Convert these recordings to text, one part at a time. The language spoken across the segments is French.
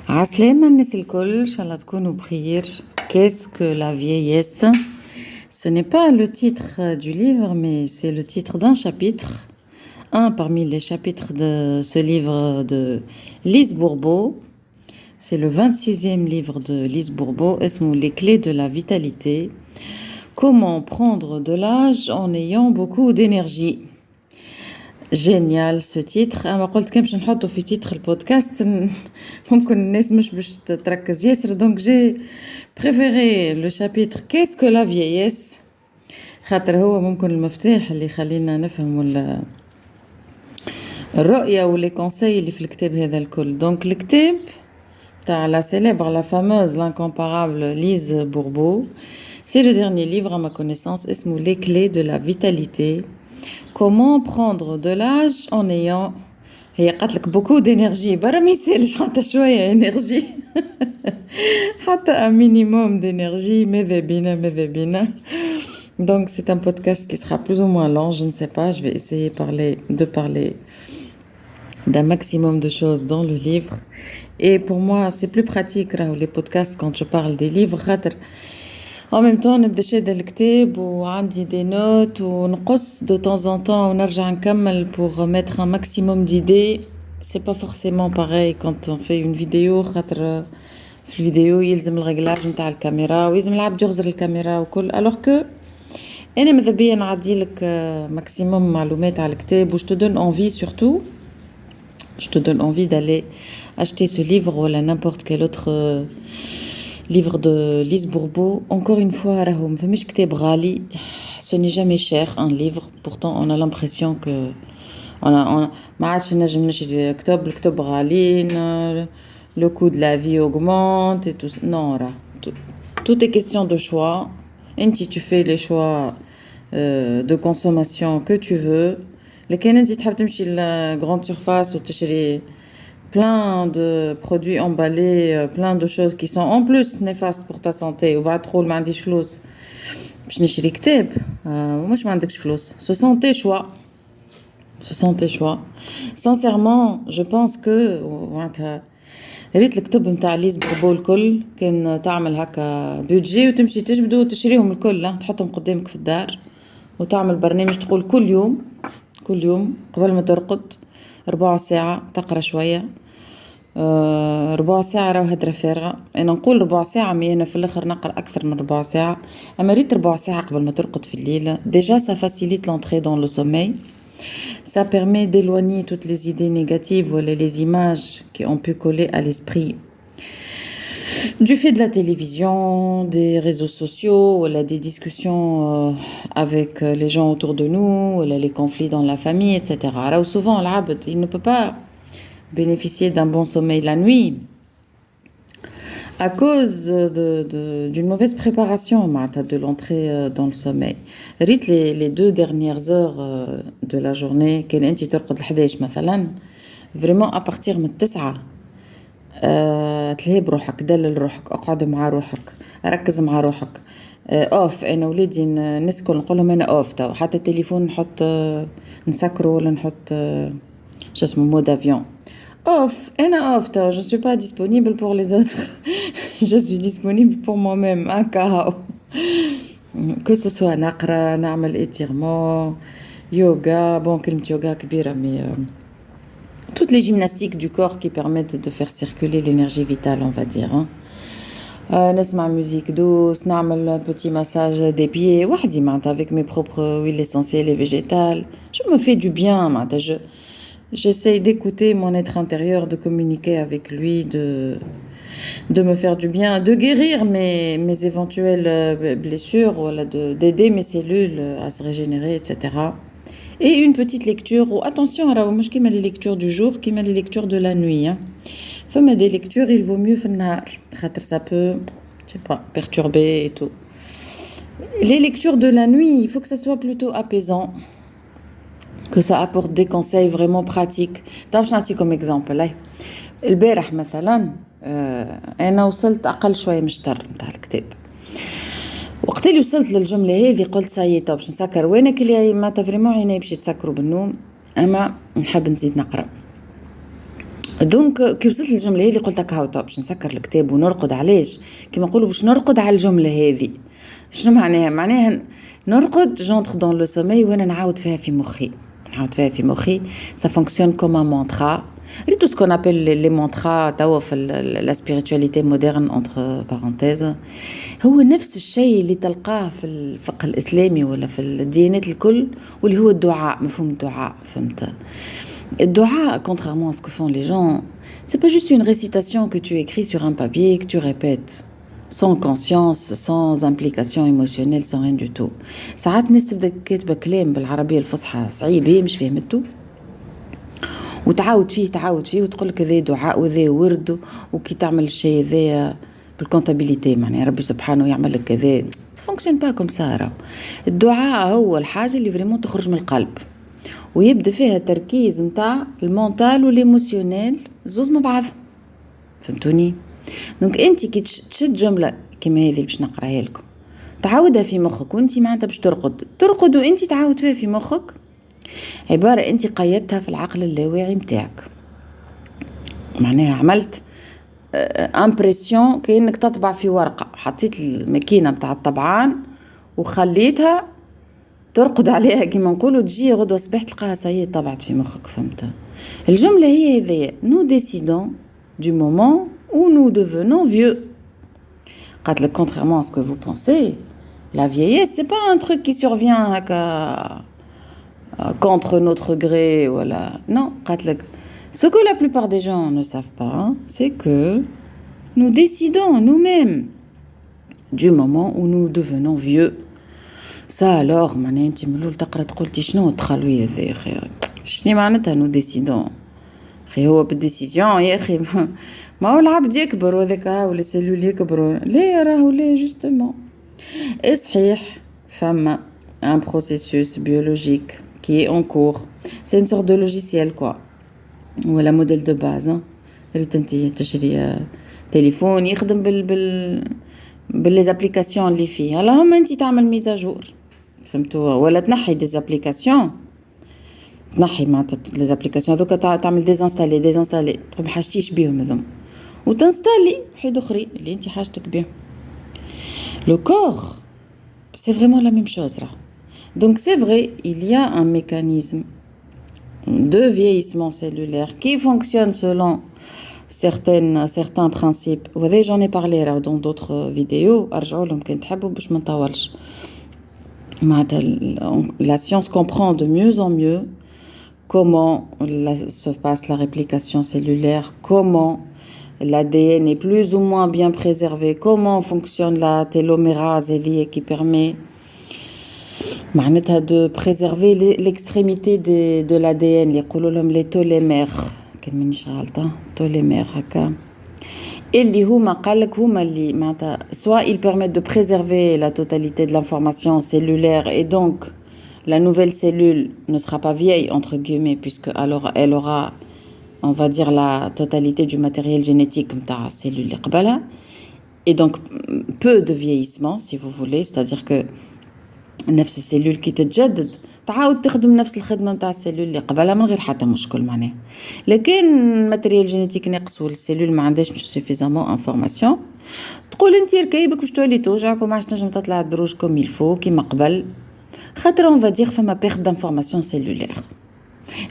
عسلامة الناس الكل إن شاء الله تكونوا بخير. Qu'est-ce que la vieillesse? Ce n'est pas le titre du livre, mais c'est le titre d'un chapitre. Un parmi les chapitres de ce livre de Lise Bourbeau. C'est le 26e livre de Lise Bourbeau, اسمه Les clés de la vitalité. Comment prendre de l'âge en ayant beaucoup d'énergie. جينيال سو تيتر. اما قلت كان باش نحطه في تيتر البودكاست ممكن الناس مش باش تركز ياسر، دونك جي بريفيري لو شابيتر كيسكو لا فييس، خاطر هو ممكن المفتاح اللي يخلينا نفهم الرؤيه واللي كونساي اللي في الكتاب هذا الكل. دونك الكتاب تاع لا célèbre, la fameuse, l'incomparable Lise Bourbeau, c'est le dernier livre à ma connaissance, اسمه Les clés de la vitalité. Comment prendre de l'âge en ayant هي قالت beaucoup d'énergie، برا ما يسالش حتى شويه énergie حتى un minimum d'énergie. ماذا بينا. Donc c'est un podcast qui sera plus ou moins long, je ne sais pas, je vais essayer de parler d'un maximum de choses dans le livre. Et pour moi c'est plus pratique les podcasts quand je parle des livres، خاطر en même temps نبدا شاده الكتاب وعندي دي نوت ونقص de temps en temps ونرجع نكمل pour mettre un maximum d'idées. C'est pas forcément pareil quand on fait une vidéo، خاطر في الفيديو يلزم الريغلاج نتاع الكاميرا ويلزم العبد يغزر الكاميرا وكل، alors que انا ماذا بيا نعدي لك ماكسيموم معلومات على الكتاب و je te donne envie surtout je te donne envie d'aller acheter ce livre ou n'importe quel autre livre de Lise Bourbeau. Encore une fois, راهو فماش كتاب غالي. Ce n'est jamais cher un livre. Pourtant, on a l'impression que ما عادش نجم نشري الكتب غاليين. Le coût de la vie augmente et tout. Non, tout est question de choix. Et tu fais les choix de consommation que tu veux. لكن انت تحب تمشي ل grande surface وتشري plein de produits emballés, plein de choses qui sont en plus néfastes pour ta santé. وبعد تقول ما عنديش فلوس باش نشري كتاب، ومش ما عندكش فلوس. Ce sont tes choix. Sincèrement, je pense que معناتها ريت الكتب نتاع ليز بوربو الكل كان تعمل هكا بيدجي وتمشي تجبدو وتشريهم الكل، تحطهم قدامك في الدار وتعمل برنامج تقول كل يوم قبل ما ترقد ربع ساعة تقرأ شوية. ربع ساعة راهو هدرة فارغة. أنا نقول ربع ساعة، مي أنا في الآخر نقرأ أكثر من ربع ساعة. أما ريت ربع ساعة قبل ما ترقد في الليل. Déjà ça facilite l'entrée dans le sommeil. Ça permet d'éloigner toutes les idées négatives ou les images qui ont pu coller à l'esprit du fait de la télévision, des réseaux sociaux, ou des discussions avec les gens autour de nous, ou les conflits dans la famille, etc. Alors souvent l'abd, il ne peut pas bénéficier d'un bon sommeil la nuit à cause d'une mauvaise préparation de l'entrée dans le sommeil. Rite les 2 dernières heures de la journée, كان انت ترقد ل11 مثلا، vraiment à partir من 9 تلهي بروحك، دلل روحك، اقعد مع روحك، ركز مع روحك. اوف. انا ولادي نسكن نقول لهم انا اوف، تو حتى التليفون نحط نسكره ولا نحط شو اسمه مود افيون اوف. انا اوف، تو je suis pas disponible pour les autres je suis disponible pour moi-même. un cas que ce soit نقرا، نعمل étirement، yoga. bon كلمة yoga كبيرة، mais toutes les gymnastiques du corps qui permettent de faire circuler l'énergie vitale, on va dire. نسمع musique douce، نعمل petit massage des pieds وحدي معناتها avec mes propres huiles essentielles et végétales. Je me fais du bien معناتها. J'essaye d'écouter mon être intérieur, de communiquer avec lui, de me faire du bien, de guérir mes éventuelles blessures, d'aider mes cellules à se régénérer, etc. Et une petite lecture. Attention, مش كيما les lectures du jour, كيما les lectures de la nuit. فما des lectures, il vaut mieux في النهار خاطر ça peut, je sais pas, perturber et tout. Les lectures de la nuit, il faut que ça soit plutôt apaisant, que ça apporte des conseils vraiment pratiques. تعرف نعطيكم exemple. البارح مثلا انا وصلت اقل شويه من الشطر نتاع الكتاب. وقت اللي وصلت للجمله هذه قلت سايي طب باش نسكر، وانا كلي معناتها فريمون عيني باش يتسكروا بالنوم، اما نحب نزيد نقرا. دونك كي وصلت للجمله هذه قلت لك هاو طب باش نسكر الكتاب ونرقد. علاش؟ كيما نقولوا باش نرقد على الجمله هذه. شنو معناها نرقد جونتر دون لو سومي وانا نعاود فيها في مخي. ça fonctionne comme un mantra. Et tout ce qu'on appelle les mantras توا في la spiritualité moderne entre parenthèses هو نفس الشيء اللي تلقاه في الفقه الإسلامي ولا في الديانات الكل، واللي هو الدعاء. مفهوم الدعاء، فهمت؟ الدعاء contrairement à ce que font les gens, c'est pas juste une récitation que tu écris sur un papier et que tu répètes sans conscience, sans implication émotionnelle, sans rien du tout. ساعات الناس تبدا كاتبه كلام بالعربيه الفصحى صعيب هي مش فهمته، وتعاود فيه وتقول لك هذا دعاء وذا ورد، وكي تعمل الشيء ذا بالكونتابيليتي معناها ربي سبحانه يعمل لك كذا. ça fonctionne pas comme ça. الدعاء هو الحاجه اللي فريمون تخرج من القلب ويبدا فيها تركيز نتاع المونتال والإيموشنال زوز مع بعض، فهمتوني؟ دونك انت كي تشد جمله كيما هذه باش نقراها لكم تعاودها في مخك وانت معناتها باش ترقد وانت تعاود فيها في مخك، عباره انت قيدتها في العقل اللاواعي متاعك. معناها عملت امبرسيون كأنك تطبع في ورقه، حطيت الماكينه متاع الطبعان وخليتها ترقد عليها كيما نقولوا، تجي غدوه صباح تلقاها صايي طبعت في مخك، فهمت؟ الجمله هي هذه: nous décidons du moment où nous devenons vieux. قالت لك contrairement à ce que vous pensez, la vieillesse c'est pas un truc qui survient contre notre gré, voilà. Non, قالت لك ce que la plupart des gens ne savent pas, c'est que nous décidons nous-mêmes du moment où nous devenons vieux. ça alors معناها انت من الاول تقرا تقولتي شنو التخلوي هذا يا اخي؟ شنو معناتها نو ديسيدون؟ اخي هو بالديسيجن يا اخي ما هو العبد يكبر وذاك ولا سيلول يكبروا، لا راهو لا جوستومون. صحيح فما un processus biologique qui est en cours. c'est une sorte de logiciel quoi, ولا موديل دو باز. ريت انت تشري تليفون يخدم باللي ابليكاسيون اللي فيه، اللهم انت تعمل ميزاجور، فهمتوا؟ ولا تنحي دي ابليكاسيون، تنحي معناتها لي ابليكاسيون هذوك تعمل ديزانستالي ما حاجتيش بيهم هذوما، وتنستالي حيد اخرين اللي انت حاجتك بيهم. لو كور سي فريمون لا ميم شوز. donc c'est vrai, il y a un mécanisme de vieillissement cellulaire qui fonctionne selon certains principes. وهذا j'en ai parlé dans d'autres vidéos، ارجعوا لهم كان تحبوا باش ما نطولش. La science comprend de mieux en mieux comment se passe la réplication cellulaire, comment l'ADN est plus ou moins bien préservé, comment fonctionne la télomérase qui permet de préserver l'extrémité de l'ADN. les télomères كان مانيش غلطة، توليمير هكا اللي هما قالك هما اللي معناتها soit ils permettent de préserver la totalité de l'information cellulaire et donc la nouvelle cellule ne sera pas vieille entre guillemets puisque alors elle aura on va dire la totalité du matériel génétique نتاع الcellule اللي قبلها et donc peu de vieillissement si vous voulez, c'est-à-dire que نفس السيلول كي تتجدد تعاود تخدم نفس الخدمه نتاع السيلول اللي قبلها من غير حتى مشكل معناه. لكن الماتريال جينيتيك ناقص والسيلول ما عندهاش سوفيزامون انفورماسيون، تقول انت ركايبك باش تولي توجعك وما عادش تنجم تطلع الدروج كوم يلفو كيما قبل، خاطر اون فادير فما بيرد دانفورماسيون سيلولير.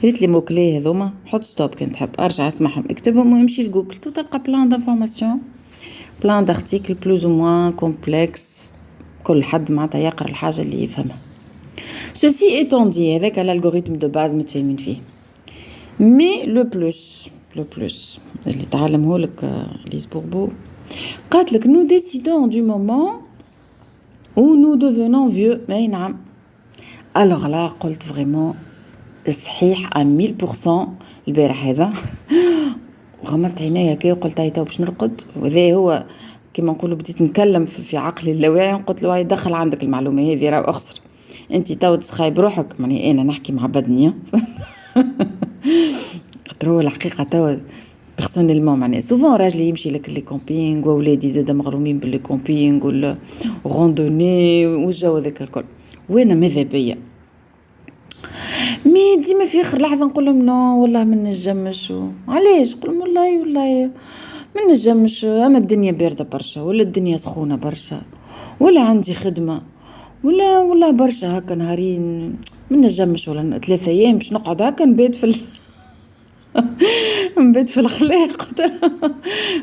ريت لي موكلي هذوما حط ستوب كان تحب ارجع اسمعهم اكتبهم ويمشي لجوجل تلقى بلان دانفورماسيون، بلان دارتيكل بلوز او موان كومبلكس، كل حد معناتها يقرا الحاجه اللي يفهمها. ceci étant dit هذاك الالغوريثم دو باز متفاهمين فيه، مي لو بلوس اللي تعلمه لك ليز بوربو قالت لك nous décidons du moment où nous devenons vieux. اي نعم. alors là قلت فريمون صحيح 1000% البارح هذا وغمضت عينيا كي وقلت هاي تو باش نرقد، وذا هو كما نقولوا بديت نتكلم في عقلي اللاواعي، قلت له هاي دخل عندك المعلومه هذه راه اخسر انت تو تسخاي بروحك، ماني انا نحكي مع بدني خاطر هو الحقيقه تو بيرسونيلمون معناها سوفون راجلي يمشي لك لي كومبينغ وولادي زاد مغرومين باللي كومبينغ ولا روندوني والجو ذاك الكل، وانا ماذا بيا مي ديما في اخر لحظه نقول لهم نو والله ما نجمش علاش نقول لهم والله ما نجمش، اما الدنيا بارده برشا ولا الدنيا سخونه برشا ولا عندي خدمه ولا والله برشا هكا نهارين ما نجمش، ولا 3 ايام باش نقعد هكا نبات في نبات في الخلاق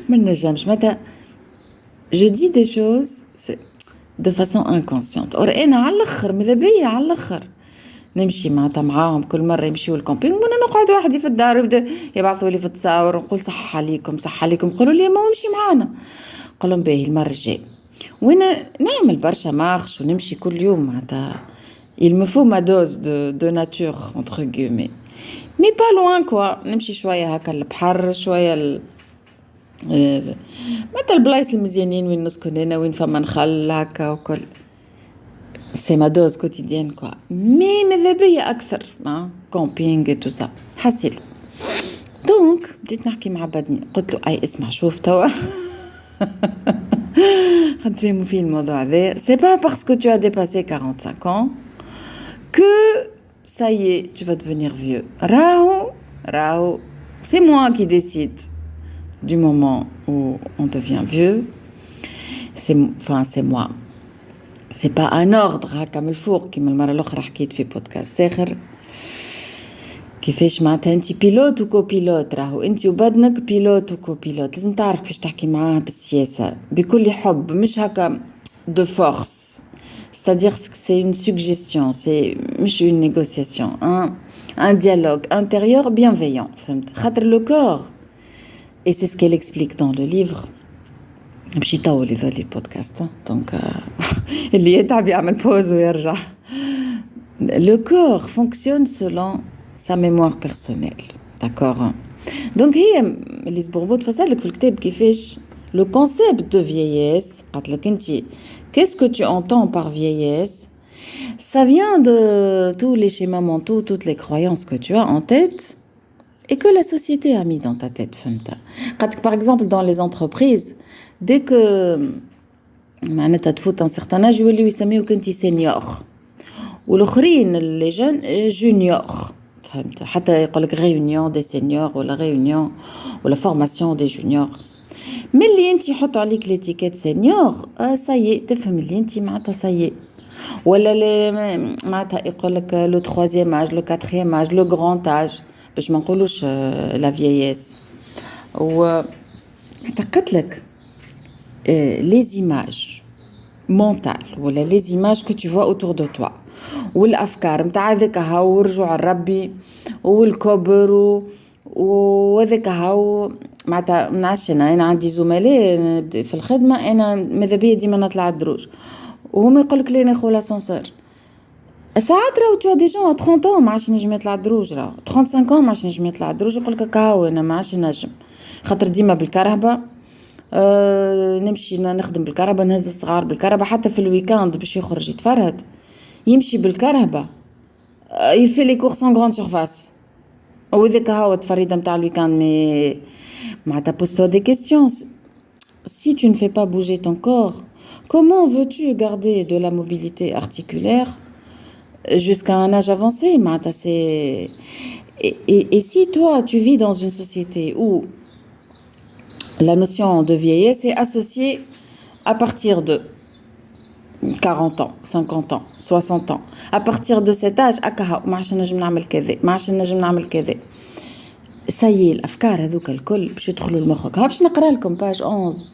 ما نجمش متى je dis des choses de façon inconsciente. اور انا على الاخر ماذا بيا على الاخر نمشي معناتها معاهم كل مره يمشيوا الكامبينغ وانا نقعد وحدي في الدار يبدا يبعثوا لي في التصاور ونقول صح عليكم صح عليكم، يقولوا لي ما امشي معانا، نقول لهم باهي المره الجايه. وانا نعمل برشا مارش ونمشي كل يوم معناتها il me faut ma dose de nature entre guillemets mais pas loin quoi. نمشي شويه هكا البحر شويه متى البلايص المزيانين وين نسكن هنا وين فما نخل هكا وكل c'est ma dose quotidienne quoi. mais ماذا بيا اكثر كامبينغ et tout ça حسيل. دونك بديت نحكي مع بدني قلت له اي اسمع شوف توا هتفهموا في الموضوع هذا c'est pas parce que tu as dépassé 45 ans que ça y est tu vas devenir vieux. راهو c'est moi qui décide du moment où on devient vieux. c'est moi, c'est pas un ordre هكا من الفوق كيما المره الاخرى حكيت في بودكاست اخر كيفاش معناتها انت بيلوت وكوبيلوت. راهو انت وبدنك بيلوت وكوبيلوت، لازم تعرف كيفاش تحكي معاه بالسياسه بكل حب مش هكا de force. c'est-à-dire que c'est une suggestion, c'est مش une négociation, un dialogue intérieur bienveillant. فهمت خاطر le corps et c'est ce qu'elle explique dans le livre. مشي طول يظل البودكاست دونك اللي يتعب يعمل بوز ويرجع. Le corps fonctionne selon sa mémoire personnelle, d'accord. donc هي ليز بوربو تفسرلك في الكتاب كيفاش le concept de vieillesse قالك انت qu'est-ce que tu entends par vieillesse. ça vient de tous les schémas mentaux, toutes les croyances que tu as en tête et que la société a mis dans ta tête. فهمت قالك par exemple dans les entreprises dès que معناتها تفوت un certain âge يوليو يسميوك انت سينيور والاخرين اللي جون جونيور. فهمت حتى يقولك réunion des seniors ولا réunion ولا formation des juniors. ملي انت يحطوا عليك ليتيكيت سينيور سايي تفهم اللي انت معناتها سايي. ولا معناتها يقولك لو 3e âge لو 4e âge لو grand âge باش ما نقولوش لا vieillesse. و قلتلك les images mentales ولا les images que tu vois autour de toi والافكار نتاع ذاك هاو ورجوع الربي والكبر وذاك هاو معناتها منعش. انا عندي زملاء في الخدمه انا ماذا بيا ديما نطلع الدروج وهم يقولك لي ناخذ لاسانسور. ساعات راهو تو دي جون 30 ans ما عادش نجم يطلع الدروج، راهو 35 ans ما عادش نجم يطلع الدروج يقولك كاو انا ما عادش نجم خاطر ديما بالكرهبه. نمشي نخدم بالكرهبه نهز الصغار بالكرهبه حتى في الويكاند باش يخرج يتفرهد يمشي بالكرهبه يفي لي كورس ان غراند سيرفاس وذاك هاو التفريده نتاع الويكاند. مي معناتها pose-toi des questions. si tu ne fais pas bouger ton corps comment veux-tu garder de la mobilité articulaire jusqu'à un âge avancé. معناتها c'est et si toi tu vis dans une société où la notion de vieillesse est associée à partir de 40 ans, 50 ans, 60 ans. À partir de cet âge, ما عادش نجم نعمل كذا، ما عادش نجم نعمل كذا. سايي الأفكار هذوك الكل باش يدخلوا لمخك. ها باش نقرأ لكم باج 11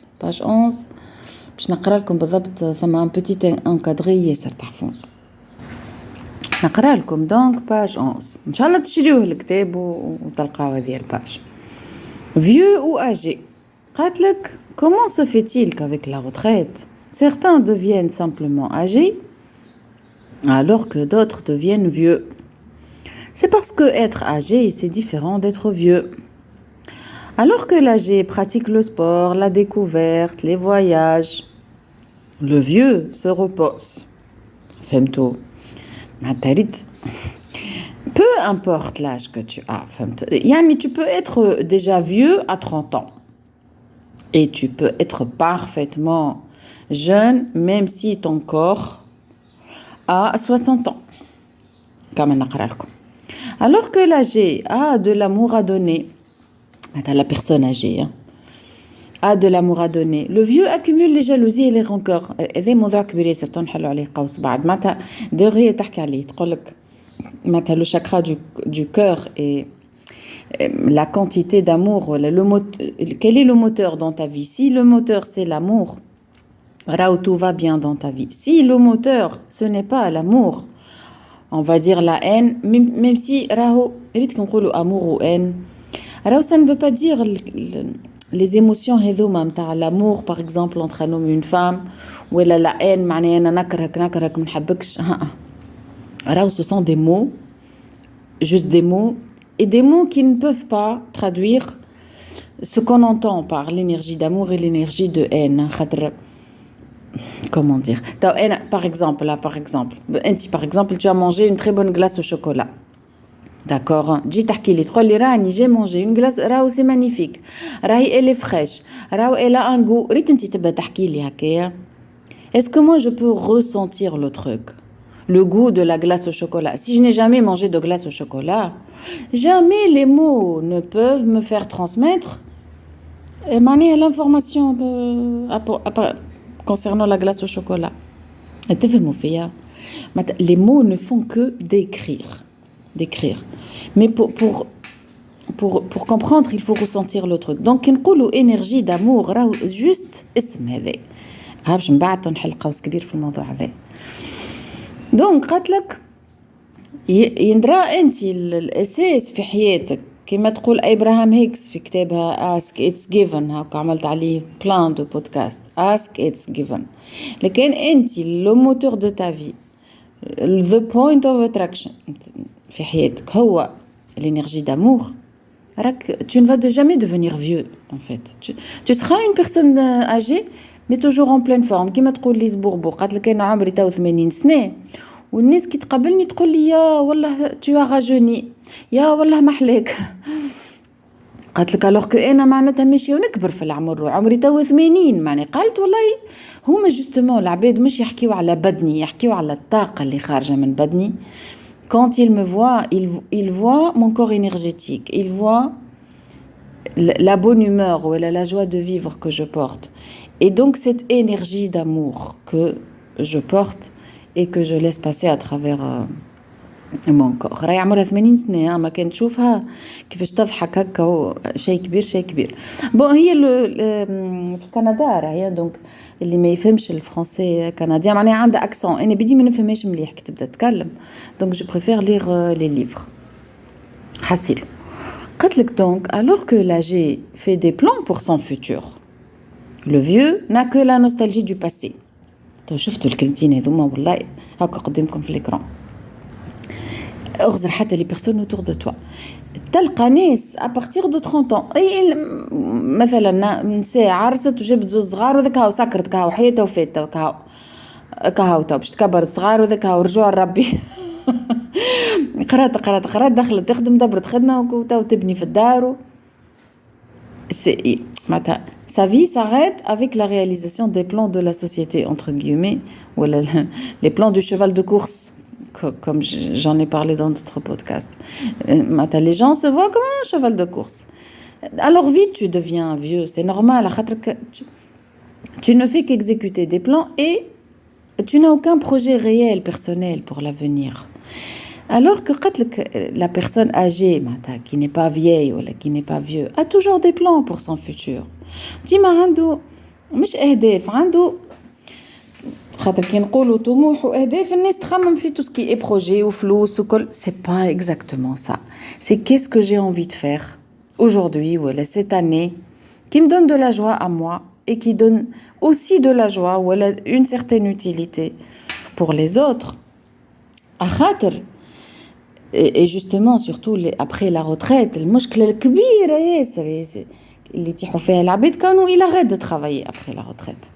باش نقرأ لكم بالضبط. فما un petit encadré ياسر تحفون. نقرأ لكم دونك باج 11 إن شاء الله تشريوه الكتاب وتلقاو هذه الباج. Vieux ou âgé. قالك comment se fait-il qu'avec la retraite certains deviennent simplement âgés alors que d'autres deviennent vieux. C'est parce que être âgé c'est différent d'être vieux. Alors que l'âgé pratique le sport, la découverte, les voyages, le vieux se repose. فهمتوا معناتها peu importe l'âge que tu as. فهمت يعني tu peux être déjà vieux à 30 ans et tu peux être parfaitement jeune même si ton corps a 60 ans. كما نقرأ لكم Alors que l'âgé a de l'amour à donner, la personne âgée a de l'amour à donner, le vieux accumule les jalousies et les rancœurs. هذا موضوع كبير ياسر تنحلوا عليه قوس بعد معناتها دغيا تحكي عليه تقول لك معناتها le chakra du cœur et la quantité d'amour, quel est le moteur dans ta vie? Si le moteur c'est l'amour, tout va bien dans ta vie. Si le moteur ce n'est pas l'amour, on va dire la haine, même si amour ou haine, ça ne veut pas dire les émotions l'amour par exemple entre un homme et une femme, ou la haine ce sont des mots, juste des mots, et des mots qui ne peuvent pas traduire ce qu'on entend par l'énergie d'amour et l'énergie de haine. Comment dire? Par exemple, tu as mangé une très bonne glace au chocolat. D'accord? J'ai mangé une glace, c'est magnifique. Elle est fraîche. Elle a un goût. Est-ce que moi je peux ressentir le truc? Le goût de la glace au chocolat. Si je n'ai jamais mangé de glace au chocolat, jamais les mots ne peuvent me faire transmettre l'information concernant la glace au chocolat. Les mots ne font que décrire. Mais pour comprendre, il faut ressentir le truc. Donc, نقولوا énergie d'amour juste اسم هذا. باش من بعد نحل قوس كبير في الموضوع هذا. دونك قالت لك يندرى انت الاساس في حياتك كما تقول ابراهام هيكس في كتابها Ask It's Given. هاكا عملت عليه بلان دو بودكاست. Ask It's Given. لكن انت لو موتور دو تا في, the point of attraction في حياتك هو l'énergie d'amour, tu ne vas jamais devenir vieux en fait. Tu seras une personne âgée mais toujours en pleine forme. كما تقول لي زبوربو قالت لك انا عمري 80 سنه والناس كي تقابلني تقول لي يا والله tu as rajeuni, يا والله محلاك. قالت لك alors que انا معناتها ماشي ونكبر في العمر وعمري 80 معني. قالت والله هما justement العباد مش يحكيوا على بدني, يحكيوا على الطاقه اللي خارجه من بدني. Quand il me voit, il voit mon corps énergétique, il voit la bonne humeur ou la joie de vivre que je porte. Et donc cette énergie d'amour que je porte et que je laisse passer à travers mon corps. راهي عمرها 80 سنة ما كنت تشوفها كيفاش تضحك هكا شيء كبير. بون هي في كندا راهي دونك اللي ما يفهمش الفرنسي كنديان معناها عندها اكسون. انا بدي ما نفهمهاش مليح كي تبدا تتكلم, دونك جو بريفير لير لي ليفر حسيل. قالت لك دونك alors que l'âgé fait des plans pour son futur, le vieux n'a que la nostalgie du passé. تو شفتوا الكلمتين هذوما والله هكا قدامكم في الاكران. اغزر حتى لي بيرسون اوتور دو توا تلقى ناس ابارتيغ دو 30 ans اي مثلا نساء عرست وجابت زوج صغار وذاك هاو سكرت كاو حياتها وفاتها كاو تو باش تكبر الصغار وذاك هاو رجوع لربي. قرات دخلت تخدم دبرت خدمه وتو تبني في الدار. سي معناتها sa vie s'arrête avec la réalisation des plans de la société entre guillemets ou les plans du cheval de course comme j'en ai parlé dans d'autres podcasts. Les gens se voient comme un cheval de course. Alors vite tu deviens vieux, c'est normal. Tu ne fais qu'exécuter des plans et tu n'as aucun projet réel personnel pour l'avenir. Alors que la personne âgée qui n'est pas vieille ou qui n'est pas vieux a toujours des plans pour son futur. ديما عنده مش اهداف, عنده خاطر كي نقولوا طموح واهداف الناس تخمم في tout ce qui est projet وفلوس وكل. c'est pas exactement ça. c'est qu'est-ce que j'ai envie de faire aujourd'hui ou cette année qui me donne de la joie à moi et qui donne aussi de la joie ou une certaine utilité pour les autres. خاطر et justement surtout après la retraite المشكله الكبيره ياسر اللي تيحوا فيها العباد كانوا il arrête de travailler après la retraite.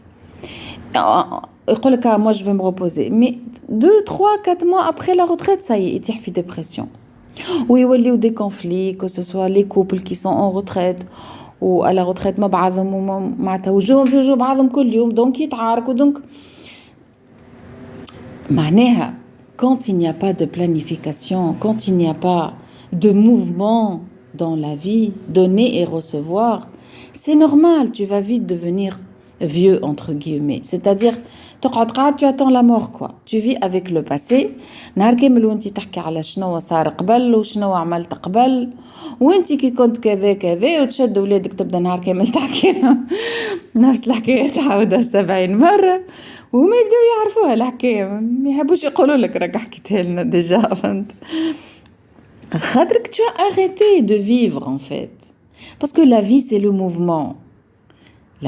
يقول لك moi je vais me reposer, mais 2 3 4 mois après la retraite ça y est يتيح في dépression ويوليو des conflits, que ce soit les couples qui sont en retraite ou à la retraite مع بعضهم معناتها وجوهم في وجوه بعضهم كل يوم, donc يتعاركوا. donc معناها quand il n'y a pas de planification, quand il n'y a pas de mouvement dans la vie, donner et recevoir. C'est normal, tu vas vite devenir vieux, entre guillemets. C'est-à-dire, tu attends la mort, quoi. Tu vis avec le passé. نهار كامل وانتي تحكي على شنو صار قبل وشنو عملت قبل وانتي كي كنت كذا كذا وتشد ولادك تبدا نهار كامل تحكي لهم نفس الحكاية تعاودها 70 مرة وما يبداو يعرفوها الحكاية ما يحبوش يقولوا لك راك حكيتها لنا ديجا فهمت خاطرك tu as arrêté de vivre en fait parce que la vie c'est le mouvement.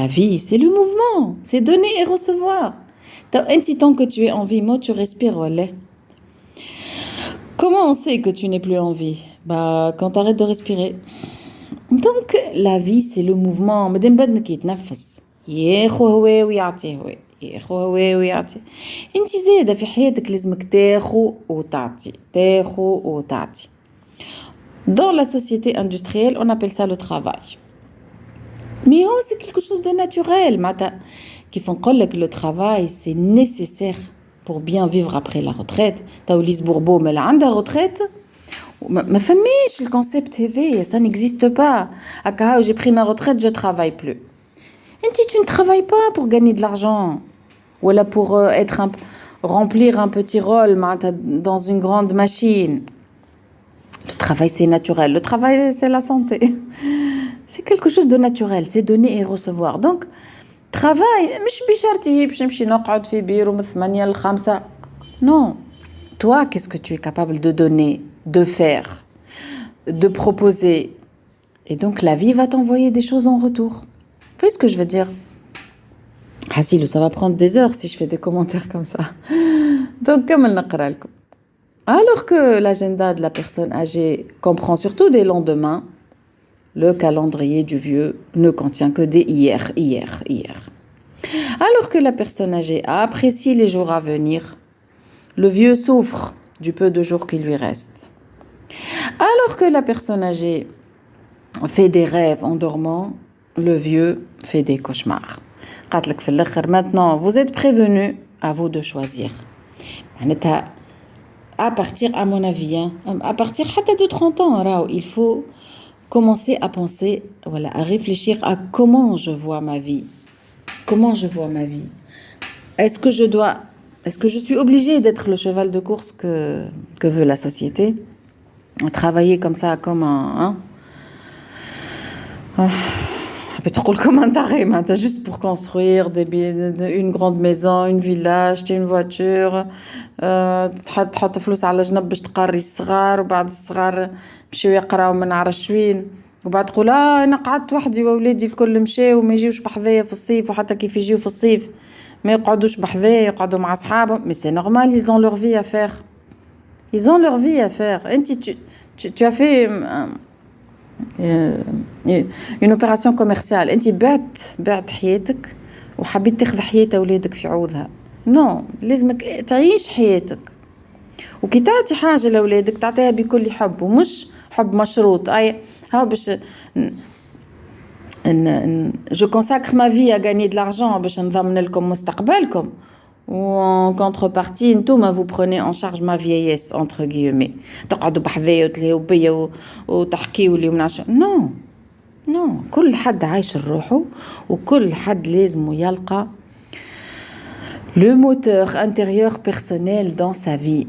La vie, c'est le mouvement, c'est donner et recevoir. Tant que tu es en vie, moi tu respires, voilà. Comment on sait que tu n'es plus en vie? Bah, quand tu arrêtes de respirer. Donc, la vie, c'est le mouvement. مادام بدنك يتنفس ياخو هواء ويعطي هواء ياخو هواء ويعطي. انت زاده في حياتك لازمك تاخو وتعطي تاخو وتعطي. Dans la société industrielle, on appelle ça le travail. Mais c'est quelque chose de naturel. Qui font que le travail, c'est nécessaire pour bien vivre après la retraite. T'as Lise Bourbeau, mais là, la retraite, ma famille, le concept TV, ça n'existe pas. À j'ai pris ma retraite, je travaille plus. Et tu ne travailles pas pour gagner de l'argent. Ou là pour remplir un petit rôle dans une grande machine. Le travail, c'est naturel. Le travail, c'est la santé. C'est quelque chose de naturel. C'est donner et recevoir. Donc, travail, مش بشرطي باش نمشي نقعد في بيرو من 8 ل 5. Non. Toi, qu'est-ce que tu es capable de donner, de faire, de proposer? Et donc, la vie va t'envoyer des choses en retour. Vous voyez ce que je veux dire? Hassilou, ça va prendre des heures si je fais des commentaires comme ça. Donc, comme elle نقرأ لكم. Alors que l'agenda de la personne âgée comprend surtout des lendemains, le calendrier du vieux ne contient que des hier. Alors que la personne âgée apprécie les jours à venir, le vieux souffre du peu de jours qui lui restent. Alors que la personne âgée fait des rêves en dormant, le vieux fait des cauchemars. Maintenant, vous êtes prévenus, à vous de choisir. À partir, à mon avis, à partir de 30 ans, il faut commencer à penser, voilà, à réfléchir à comment je vois ma vie. Comment je vois ma vie. Est-ce que je suis obligée d'être le cheval de course que veut la société? Travailler comme ça, comme un... comme un taré, juste pour construire une grande maison, une villa, acheter une voiture, تحط فلوس على جنب باش تقري الصغار وبعد الصغار مشيو يقراو ما نعرفش وين وبعد تقول انا قعدت وحدي واولادي الكل مشاو وما يجيوش بحذايا في الصيف وحتى كيف يجيو في الصيف ما يقعدوش بحذايا يقعدوا مع اصحابهم mais c'est normal ils ont leur vie à faire انت tu as fait une opération commerciale انت بعت حياتك وحبيت تاخذ حياة اولادك في عوضها نو لازمك تعيش حياتك وكي تعطي حاجه لاولادك تعطيها بكل حب ومش حب مشروط اي ها باش je consacre ma vie à gagner de l'argent باش نضمن لكم مستقبلكم en contrepartie نتوما vous prenez en charge ma vieillesse entre guillemets تقعدوا بحذايا وتلهيو بيا وتحكيوا لي ونعش نو كل حد عايش لروحه وكل حد لازم يلقى le moteur intérieur personnel dans sa vie.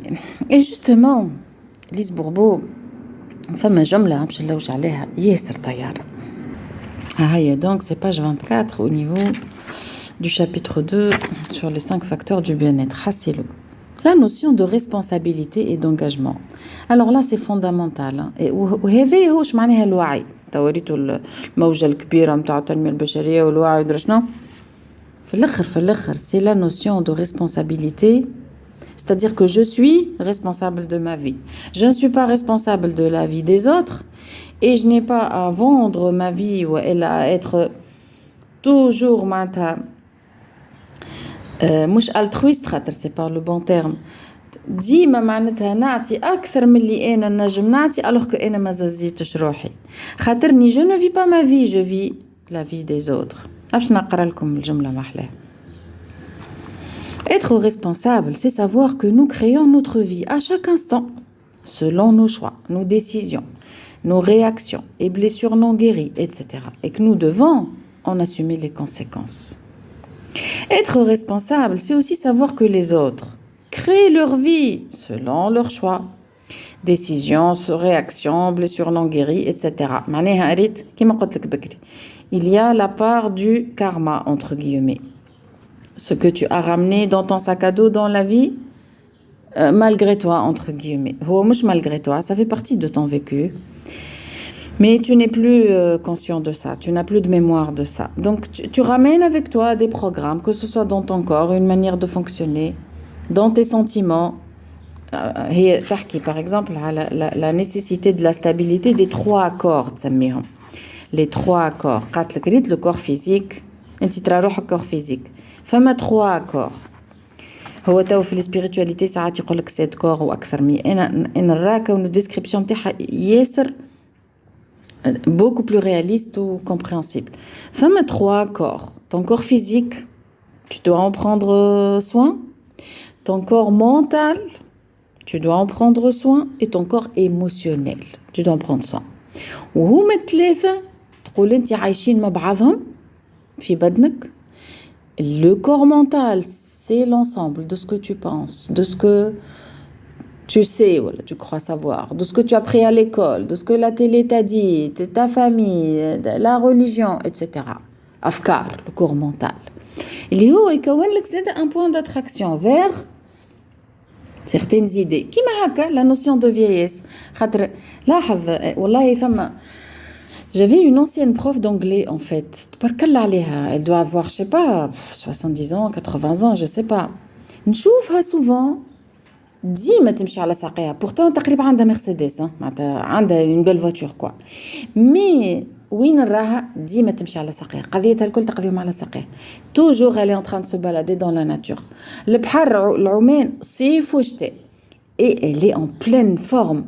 Et justement, Lise Bourbeau, فما جملة مش نلوج عليها ياسر طيارة. هيا donc c'est page 24 au niveau du chapitre 2 sur les 5 facteurs du bien-être. Hassilo. La notion de responsabilité et d'engagement. Alors là c'est fondamental. وهذا هو اش معناها الوعي. توريتوا الموجة الكبيرة متاع التنمية البشرية والوعي ودرشنا. في الآخر, c'est la notion de responsabilité, c'est-à-dire que je suis responsable de ma vie. Je ne suis pas responsable de la vie des autres et je n'ai pas à vendre ma vie ou à être toujours مش altruiste, c'est pas le bon terme. ديما معناتها نعطي أكثر من اللي أنا نجم نعطي alors que أنا ما ززيتش روحي. خاطرني je ne vis pas ma vie, je vis la vie des autres. Être responsable, c'est savoir que nous créons notre vie à chaque instant. selon nos choix, nos décisions, nos réactions et blessures non guéries, etc. Et que nous devons en assumer les conséquences. Être responsable, c'est aussi savoir que les autres créent leur vie selon leurs choix. Décisions, réactions, blessures non guéries, etc. Il y a la part du karma, entre guillemets. Ce que tu as ramené dans ton sac à dos dans la vie, malgré toi, entre guillemets. Malgré toi, ça fait partie de ton vécu. Mais tu n'es plus conscient de ça, tu n'as plus de mémoire de ça. Donc tu ramènes avec toi des programmes, que ce soit dans ton corps, une manière de fonctionner, dans tes sentiments. Par exemple, la nécessité de la stabilité des 3 accords. Les 3 accords. Le corps physique, le corps physique. فما 3 accords. هو تو في الاسبيريتواليتي ساعات يقول لك 7 كور واكثر مي انا نراك ون الديسكريبسيون تاعها ياسر beaucoup plus réaliste ou compréhensible. Femme 3 corps. Ton corps physique, tu dois en prendre soin. Ton corps mental, tu dois en prendre soin. Et ton corps émotionnel, tu dois en prendre soin. وهما الثلاثة تقول انت عايشين مع بعضهم في بدنك. Le corps mental, c'est l'ensemble de ce que tu penses, de ce que tu sais, voilà, tu crois savoir, de ce que tu as appris à l'école, de ce que la télé t'a dit, ta famille, la religion, etc. Afkar, le corps mental. اللي هو يكون لك زاد un point d'attraction vers certaines idées. كيما هكا la notion de vieillesse. خاطر لاحظ والله فما J'avais une ancienne prof d'anglais en fait. تبارك عليها, elle doit avoir je sais pas 70 ans, 80 ans, je sais pas. نشوفها souvent ديما تمشي على ساقيها. Pourtant تقريبا عندها مرسيدس, معناتها عندها une belle voiture quoi. Mais وين نراها ديما تمشي على ساقيها. قضيتها الكل تقضيهم على ساقيها. Toujours elle est en train de se balader dans la nature. البحر العومان صيف وشتاء. Et elle est en pleine forme.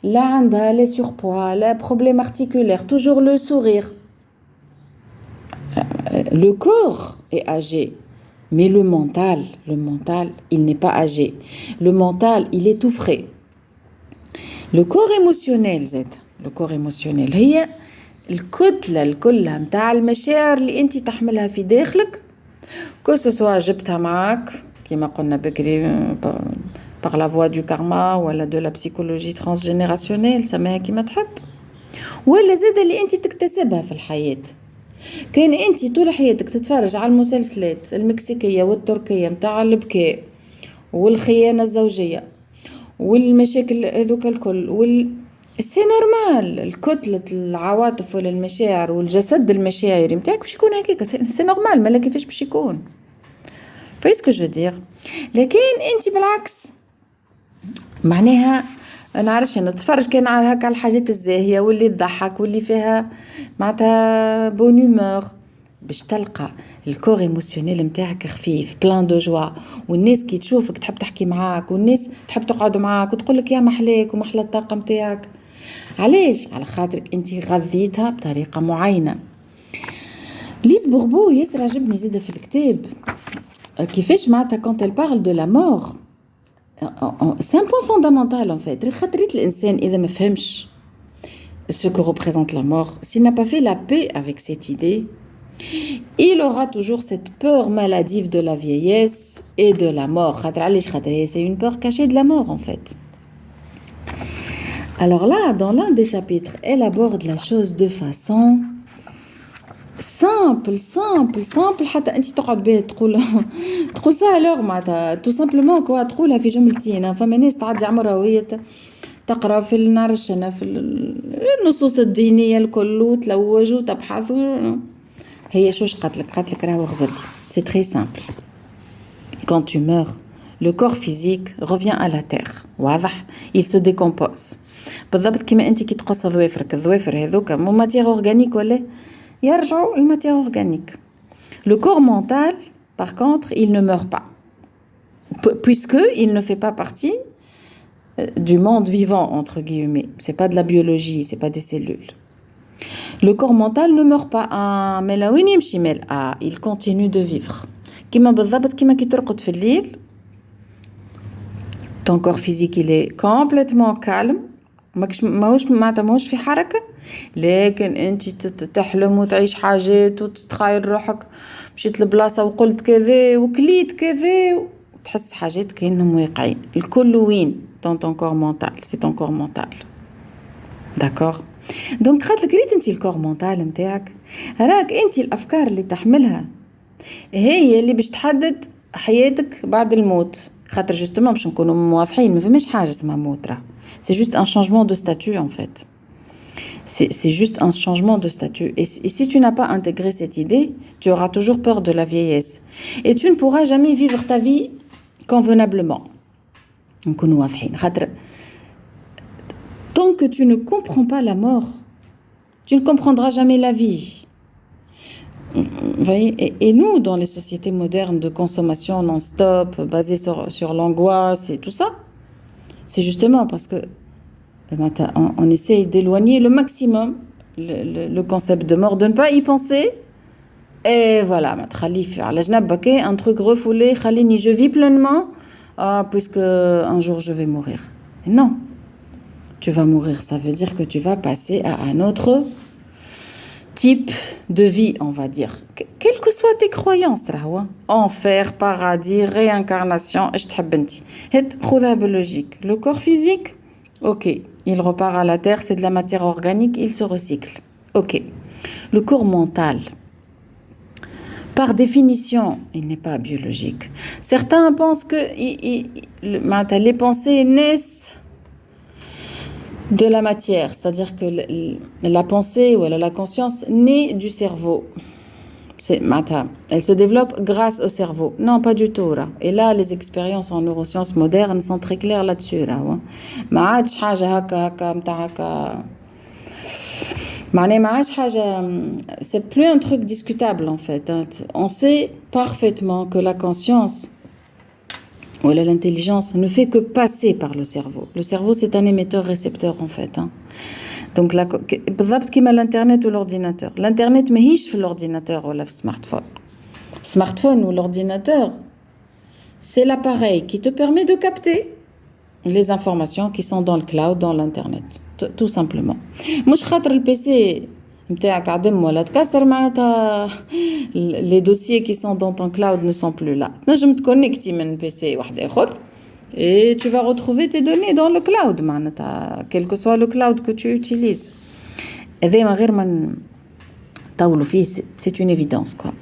Là عندها les surpoids, les problèmes articulaires, toujours le sourire. Le corps est âgé. Mais le mental, il n'est pas âgé. Le mental, il est tout frais. Le corps émotionnel, le corps émotionnel, هي الكتلة الكلها متاع المشاعر اللي انت تحملها في داخلك que ce soit جبتها معك كما قلنا بكري par la voie du karma ولا de la psychologie transgénérationnelle سميها كما تحب ولا زاد اللي انت تكتسبها في الحياة. كان انت طول حياتك تتفرج على المسلسلات المكسيكية والتركية متاع البكاء والخيانة الزوجية والمشاكل هذوك الكل سي نورمال. الكتلة العواطف والمشاعر والجسد المشاعري متاعك باش يكون هكاك. سي نورمال مالا كيفاش باش يكون. فايسكو جو دير. لكن انت بالعكس معناها انا عارفش انا تتفرج كان على هكا الحاجات الزاهيه واللي تضحك واللي فيها معناتها بون هومور باش تلقى الكور ايموشنيل نتاعك خفيف بلان دو جوا والناس كي تشوفك تحب تحكي معاك والناس تحب تقعد معاك وتقول لك يا محلاك ومحلى الطاقه نتاعك. علاش؟ على خاطرك انت غذيتها بطريقه معينه. ليز بوربو ياسر عجبني زيد في الكتاب كيفاش معناتها quand elle parle de la mort. C'est un point fondamental en fait. خاطريت الإنسان إذا ما فهمش ce que représente la mort, s'il n'a pas fait la paix avec cette idée, il aura toujours cette peur maladive de la vieillesse et de la mort. C'est une peur cachée de la mort en fait. Alors là, dans l'un des chapitres, elle aborde la chose de façon simple حتى انت تقعد بها تقول سهله معناتها تو سامبلومون كوا تقولها في جملتين. فما ناس تعدي عمرها وهي تقرا في نعرفش انا في النصوص الدينيه الكل وتلوج وتبحث هي شوش قالت لك راهو غزلي. C'est très simple. Quand tu meurs, le corps physique revient à la terre. واضح. Il se décompose. بالضبط كما انت كي تقص ظوافرك الظوافر هذوك مو ماتير اورغانيك ولا يرجعوا الماتير اورغانيك. Le corps mental, par contre, il ne meurt pas. Puisque il ne fait pas partie du monde vivant, entre guillemets. C'est pas de la biologie, c'est pas des cellules. Le corps mental ne meurt pas. Mais là, il continue de vivre. كما بالضبط كما كي ترقد في الليل ton corps physique il est complètement calme ماهوش في حركة لكن انت تحلم وتعيش حاجات وتتخيل روحك مشيت لبلاصة وقلت كذا وكليت كذا وتحس حاجات كأنهم واقعين الكل وين dans ton corps mental c'est ton corps mental d'accord donc خاطر قريت انت الكور مونتال نتاعك راك انت الافكار اللي تحملها هي اللي باش تحدد حياتك بعد الموت خاطر جوستومون باش نكونوا واضحين ما فماش حاجه اسمها موت راه c'est juste un changement de statut en fait c'est juste un changement de statut et si tu n'as pas intégré cette idée tu auras toujours peur de la vieillesse et tu ne pourras jamais vivre ta vie convenablement نكونوا واضحين خاطر tant que tu ne comprends pas la mort tu ne comprendras jamais la vie. Vous voyez, et nous, dans les sociétés modernes de consommation non-stop, basées sur l'angoisse et tout ça, c'est justement parce que on essaye d'éloigner le maximum le concept de mort, de ne pas y penser. Et voilà, un truc refoulé, je vis pleinement, puisque un jour je vais mourir. Et non, tu vas mourir, ça veut dire que tu vas passer à un autre type de vie, on va dire. Quelles que soient tes croyances, enfer, paradis, réincarnation, logique. Le corps physique, ok, il repart à la terre, c'est de la matière organique, il se recycle. Ok. Le corps mental, par définition, il n'est pas biologique. Certains pensent que les pensées naissent de la matière, c'est-à-dire que la pensée ou la conscience naît du cerveau. Elle se développe grâce au cerveau. Non, pas du tout. Et là, les expériences en neurosciences modernes sont très claires là-dessus. C'est plus un truc discutable en fait. On sait parfaitement que la conscience ou l'intelligence ne fait que passer par le cerveau. Le cerveau, c'est un émetteur-récepteur en fait. Donc, بالضبط كيما l'internet ou l'ordinateur. L'internet ماهيش في l'ordinateur ou le smartphone. Smartphone ou l'ordinateur, c'est l'appareil qui te permet de capter les informations qui sont dans le cloud, dans l'internet. Tout simplement. مش خاطر le PC نتاعك عدم ولا تكسر معناتها les dossiers qui sont dans ton cloud ne sont plus là. تنجم تكونيكتي من PC واحد آخر et tu vas retrouver tes données dans le cloud معناتها quel que soit le cloud que tu utilises. هذا ما غير ما نطولوا فيه c'est une évidence quoi.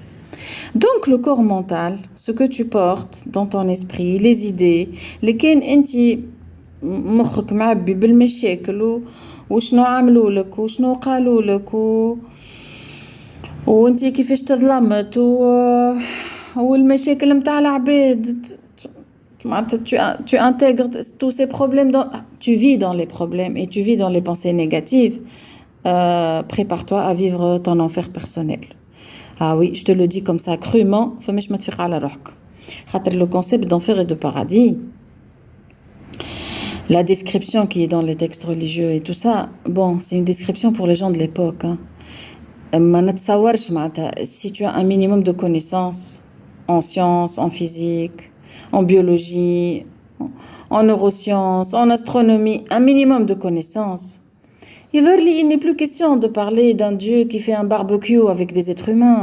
Donc le corps mental, ce que tu portes dans ton esprit, les idées, les كان انت مخك معبي بالمشاكل وشنو عملوا لك وشنو قالوا لك وانت كيفاش تظلمت والمشاكل متاع العباد tu intègres tous ces problèmes tu vis dans les problèmes et tu vis dans les pensées négatives. Prépare-toi à vivre ton enfer personnel. Ah oui, je te le dis comme ça crûment, فماش ما تفيق على روحك خاطر le concept d'enfer et de paradis, la description qui est dans les textes religieux et tout ça, bon, c'est une description pour les gens de l'époque. Si tu as un minimum de connaissances en sciences, en physique, en biologie, en neurosciences, en astronomie, un minimum de connaissances, il n'est plus question de parler d'un Dieu qui fait un barbecue avec des êtres humains.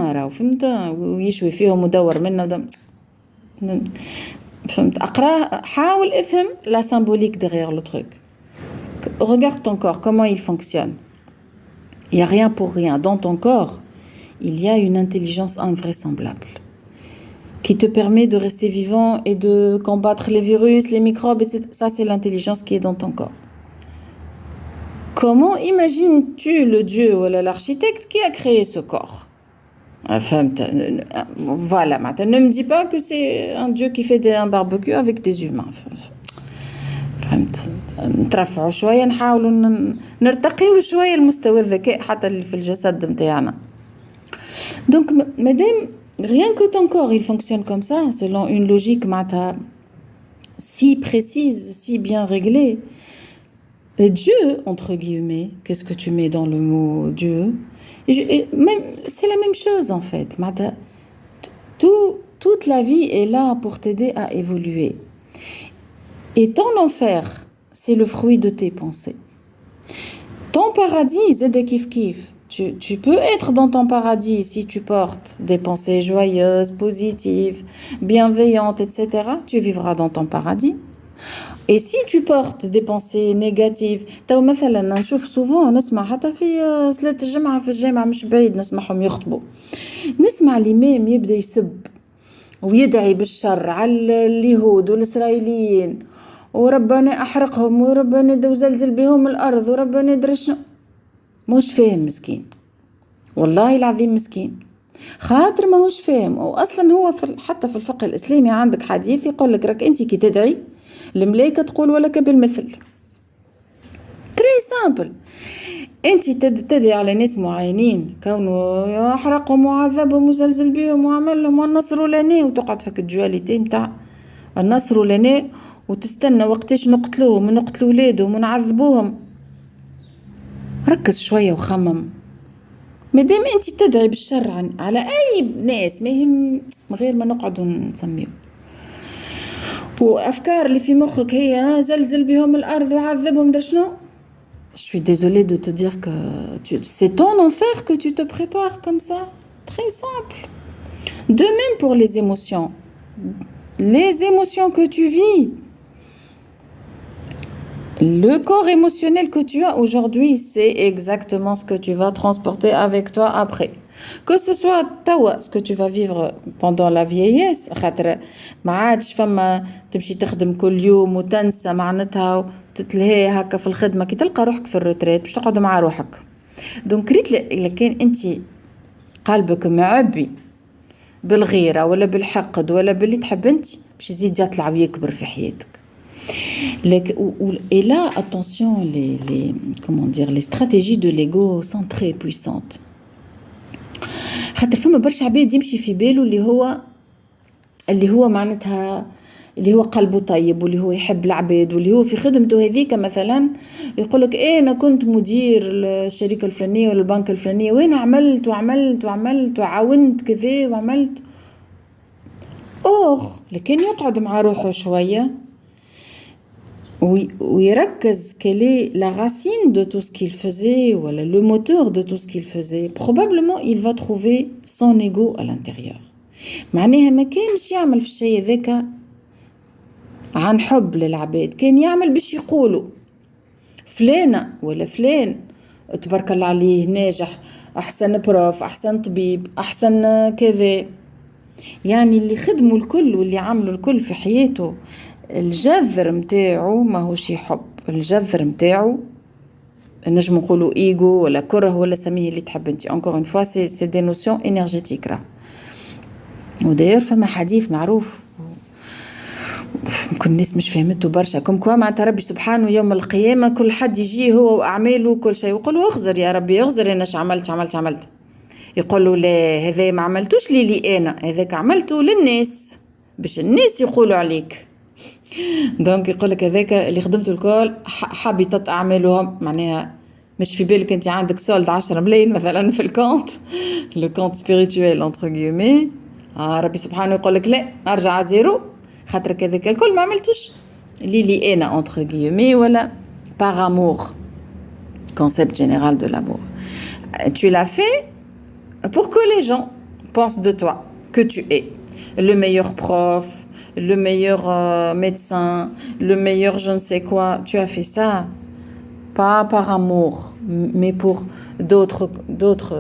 حاول افهم la symbolique derrière le truc. Regarde ton corps, comment il fonctionne. Il n'y a rien pour rien. Dans ton corps, il y a une intelligence invraisemblable qui te permet de rester vivant et de combattre les virus, les microbes, etc. Ça, c'est l'intelligence qui est dans ton corps. Comment imagines-tu le Dieu ou l'architecte qui a créé ce corps ? Voilà, ne me dis pas que c'est un Dieu qui fait un barbecue avec des humains. نترفعوا شوية نحاولوا نرتقيوا شوية المستوى الذكاء حتى اللي في الجسد متاعنا. Donc madame, rien que ton corps il fonctionne comme ça selon une logique si précise, si bien réglée. Et Dieu entre guillemets, qu'est-ce que tu mets dans le mot Dieu? Et même c'est la même chose en fait. Toute la vie est là pour t'aider à évoluer. Et ton enfer, c'est le fruit de tes pensées. Ton paradis, c'est des kiff-kiff. Tu peux être dans ton paradis si tu portes des pensées joyeuses, positives, bienveillantes, etc. Tu vivras dans ton paradis. Et si tu portes des pensées négatives, تو مثلا نشوف souvent نسمع حتى في صلاة الجمعة في الجامع مش بعيد نسمعهم يخطبوا، نسمع الإمام يبدأ يسب ويدعي بالشر على اليهود والإسرائيليين، وربنا أحرقهم، وربنا دو زلزل بهم الأرض، وربنا درشنا. مش فاهم مسكين، والله العظيم مسكين، خاطر ما هوش فاهم. وأصلا هو حتى في الفقه الإسلامي عندك حديث يقول لك راك أنت كي تدعي الملايكة تقول ولك بالمثل. تري سامبل. أنت تدعي على ناس معينين كونوا يحرقهم وعذبهم وزلزل بهم وعملهم والنصر لنا، وتقعد فك الجواليتي متاع النصر لنا، وتستنى وقتاش نقتلوهم ونقتلوا ولادهم ونعذبوهم. ركز شوية وخمم. مادام انت تدعي بالشر على اي ناس ما يهم، غير ما نقعدوا نسميهم، وافكار اللي في مخك هي زلزل بهم الارض وعذبهم در شنو. Je suis désolée de te dire que c'est ton enfer que tu te prépares comme ça. Très simple. De même pour les émotions. Les émotions que tu vis, le corps émotionnel que tu as aujourd'hui, c'est exactement ce que tu vas transporter avec toi après. Que ce soit توا ce que tu vas vivre pendant la vieillesse، خاطر ما عادش فما تمشي تخدم كل يوم وتنسى معناتها وتتلهي هكا في الخدمة، كي تلقى روحك في الروتريت باش تقعد مع روحك. دونك ريت إلا كان انت قلبك معبي بالغيرة ولا بالحقد ولا باللي تحب انت، باش يزيد يطلع ويكبر في حياتك. Et là, attention, comment dire, les stratégies de l'ego sont très puissantes. خاطر فما برشا عباد يمشي في باله اللي هو معناتها اللي هو قلبه طيب، واللي هو يحب العباد، واللي هو في خدمته هذيك مثلا يقولك ايه انا كنت مدير الشركة الفلانية ولا البنك الفلانية، وين عملت وعملت وعملت وعاونت كذا وعملت. لكن يقعد مع روحه شوية ويركز quelle est la racine de tout ce qu'il faisait, ou le moteur de tout ce qu'il faisait, probablement il va trouver son ego à l'intérieur. معناها ما كانش يعمل في الشيء ذاك عن حب للعباد، كان يعمل باش يقولوا فلانة ولا فلان تبارك الله عليه ناجح، أحسن بروف، أحسن طبيب، أحسن كذا. يعني اللي خدموا الكل واللي عملوا الكل في حياته الجذر متاعه ما هو شي حب، الجذر متاعه نجم نقولوا ايجو ولا كره ولا سميه اللي تحب انت. encore une fois c'est des notions énergétiques راه. وداير فما حديث معروف ممكن الناس مش فهمته برشا، كم كوا معناتها ربي سبحانه يوم القيامة كل حد يجي هو وأعماله وكل شيء ويقولوا اغزر يا ربي اغزر، أنا عملت يقولوا لا هذا ما عملتوش لي أنا، هذاك عملته للناس باش الناس يقولوا عليك. دونك يقولك هذاك اللي خدمته الكل حبطت أعمالهم، معناها مش في بالك انت عندك سولد 10 ملايين مثلا في الكونت، لو كونت سبيريتويل انتر غيومي، ربي سبحانه يقولك لا ارجع زيرو، خاطرك هذاك الكل ما عملتوش لي انا انتر غيومي ولا par amour, concept général de l'amour. Tu l'as fait pour que les gens pensent de toi que tu es le meilleur prof, le meilleur médecin, le meilleur je ne sais quoi. Tu as fait ça pas par amour mais pour d'autres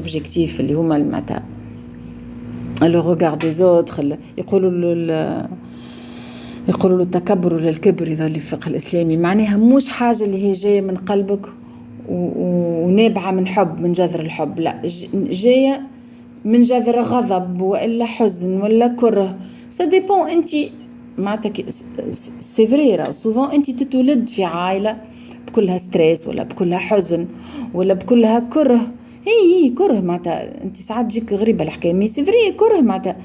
objectifs اللي هما المتاع le regard des autres. يقولوا له التكبر ولا الكبر إذا اللي في الفقه الإسلامي معناها مش حاجة اللي هي جاية من قلبك ونابعة من حب، من جذر الحب، لا جاية من جذر غضب وإلا حزن ولا كره. ça dépend. انت معناتها سي فري راه سوفون انت تتولد في عائلة بكلها ستريس ولا بكلها حزن ولا بكلها كره. هي كره معناتها انت ساعات تجيك غريبة الحكاية، مي سي فري كره معناتها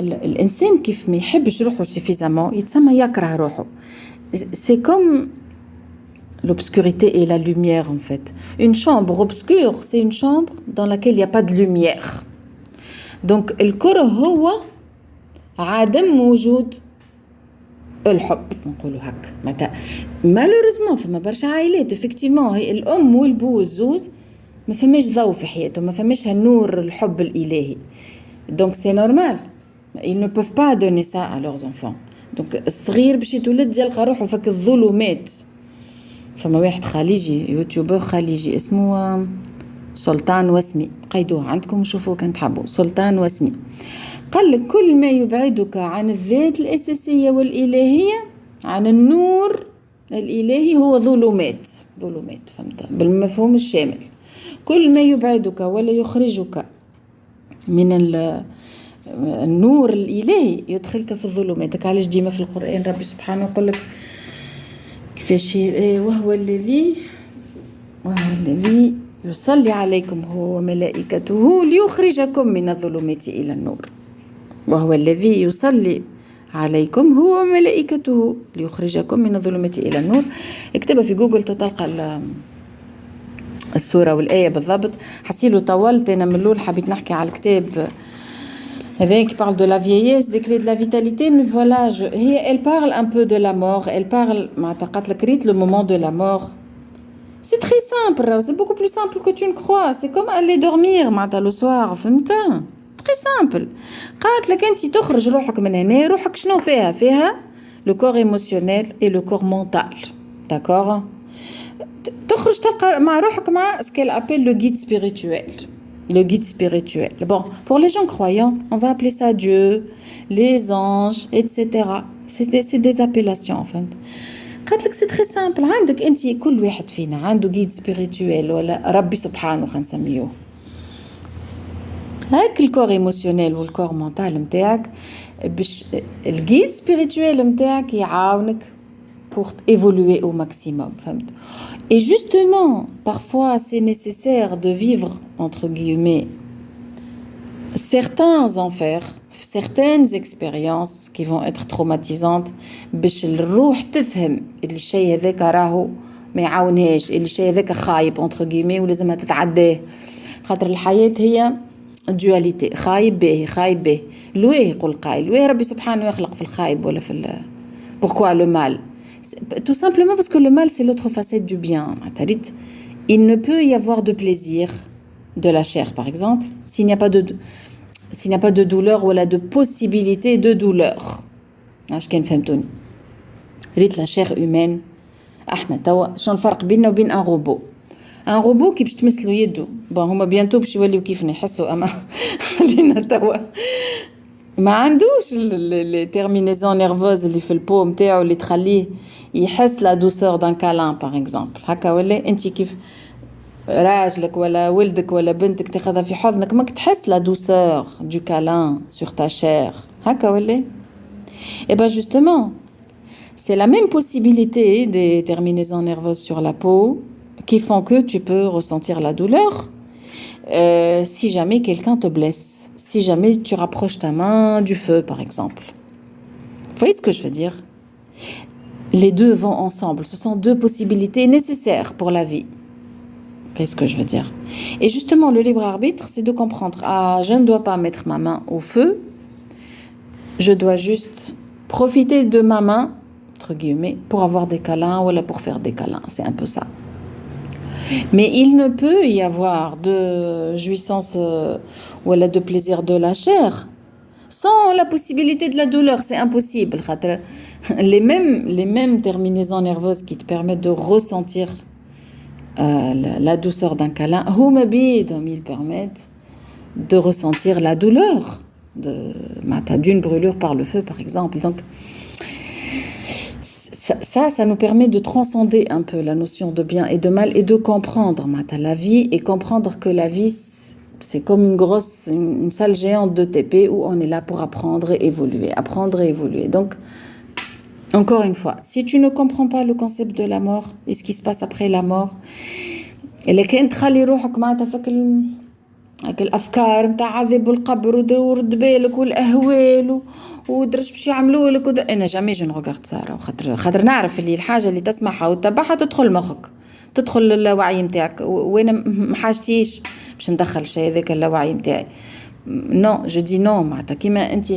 الانسان كيف ما يحبش روحه سuffisamment يتسمى يكره روحه. c'est comme l'obscurité et la lumière en fait. Une chambre obscure c'est une chambre dans laquelle il n'y a pas de lumière. donc الكره هو عدم وجود الحب نقولوا هكا معناتها مالوريزمون فما برشا عائلات افكتيفمون هي الام والبو والزوز ما فماش ضوء في حياتهم ما فماش هالنور الحب الالهي دونك سي نورمال ils ne peuvent pas donner ça à leurs enfants دونك الصغير باش يتولد يلقى روحه فك الظلمات فما واحد خليجي يوتيوبر خليجي اسمه سلطان وسمي قيدوه عندكم شوفوا كان تحبوا سلطان وسمي قال لك كل ما يبعدك عن الذات الأساسية والإلهية عن النور الإلهي هو ظلمات فهمت بالمفهوم الشامل كل ما يبعدك ولا يخرجك من النور الإلهي يدخلك في الظلمات علاش ديما في القرآن ربي سبحانه يقول لك كيفاش وهو الذي يصلي عليكم هو وملائكته ليخرجكم من الظلمات إلى النور وهو الذي يصلي عليكم هو وملائكته ليخرجكم من الظلمات إلى النور اكتبها في جوجل تلقى السورة والآية بالضبط حسيلو طولت أنا من الأول حبيت نحكي على الكتاب هذا qui parle de la vieillesse des clés de la vitalité mais voilà elle parle un peu de la mort elle parle معناتها قالت لك ريت le moment de la mort c'est très simple c'est beaucoup plus simple que tu ne crois c'est comme aller dormir معناتها le soir فهمت très simple قالت لك انت تخرج روحك من هنا روحك شنو فيها le corps émotionnel et le corps mental d'accord تخرج تلقى مع روحك مع ce qu'elle appelle le guide spirituel bon pour les gens croyants on va appeler ça Dieu les anges etc c'est des appellations فهمت قالت لك سي تري سامبل عندك انت كل واحد فينا عنده جيد سبيريتويل ولا ربي سبحانه خلينا نسميوه هاك الكور ايموشنيل والكور مونتال نتاعك باش الجيد سبيريتويل نتاعك يعاونك pour évoluer au maximum فهمت et justement parfois c'est nécessaire de vivre entre guillemets certains enfers certaines expériences qui vont être traumatisantes باش الروح تفهم اللي الشيء هذاك راهو ما يعاونهاش اللي الشيء هذاك خايب entre guillemets ولازمها تتعداه خاطر الحياة هي dualité خايب به لويه يقول قائل لويه ربي سبحانه يخلق في الخايب ولا في pourquoi le mal tout simplement parce que le mal c'est l'autre facette du bien il ne peut y avoir de plaisir de la chair par exemple s'il n'y a pas de douleur ou de possibilité de douleur اش كان فهمتوني ريت la chair humaine احنا توا شنو الفرق بيننا وبين ان روبو كي باش تمسلو يده هما بيانتو باش يوليو كيفنا يحسوا اما خلينا توا ما عندوش لي تيرمينيزون نيرفوز اللي في البو نتاعو اللي تخليه يحس لا دوسور دان كالان باغ اكزومبل هكا ولا انت كيف راجلك ولا ولدك ولا بنتك تاخذها في حضنك ماك تحس لا دوسور دو كالان سور تا شير هكا ولا et ben justement c'est la même possibilité des terminaisons nerveuses sur la peau qui font que tu peux ressentir la douleur si jamais quelqu'un te blesse si jamais tu rapproches ta main du feu par exemple vous voyez ce que je veux dire les deux vont ensemble ce sont deux possibilités nécessaires pour la vie vous voyez ce que je veux dire et justement le libre arbitre c'est de comprendre je ne dois pas mettre ma main au feu je dois juste profiter de ma main entre guillemets pour avoir des câlins ou pour faire des câlins c'est un peu ça mais il ne peut y avoir de jouissance ou de plaisir de la chair sans la possibilité de la douleur c'est impossible les mêmes terminaisons nerveuses qui te permettent de ressentir la douceur d'un câlin ils permettent de ressentir la douleur d'une brûlure par le feu par exemple donc ça nous permet de transcender un peu la notion de bien et de mal et de comprendre la vie et comprendre que la vie c'est comme une salle géante de TP où on est là pour apprendre et évoluer donc encore une fois si tu ne comprends pas le concept de la mort et ce qui se passe après la mort اللي كان تخلي روحك معناتها فك الافكار نتاع عذاب القبر ورد بالك والاهوال ودرش باش يعملوا لك انا جامي جو نغارد ساره خاطر نعرف اللي الحاجه اللي تسمعها وتتبعها تدخل مخك تدخل اللاوعي نتاعك وانا ما حاجتيش باش ندخل شيء هذاك اللاوعي نتاعي نو جو دي نو معناتها كيما انت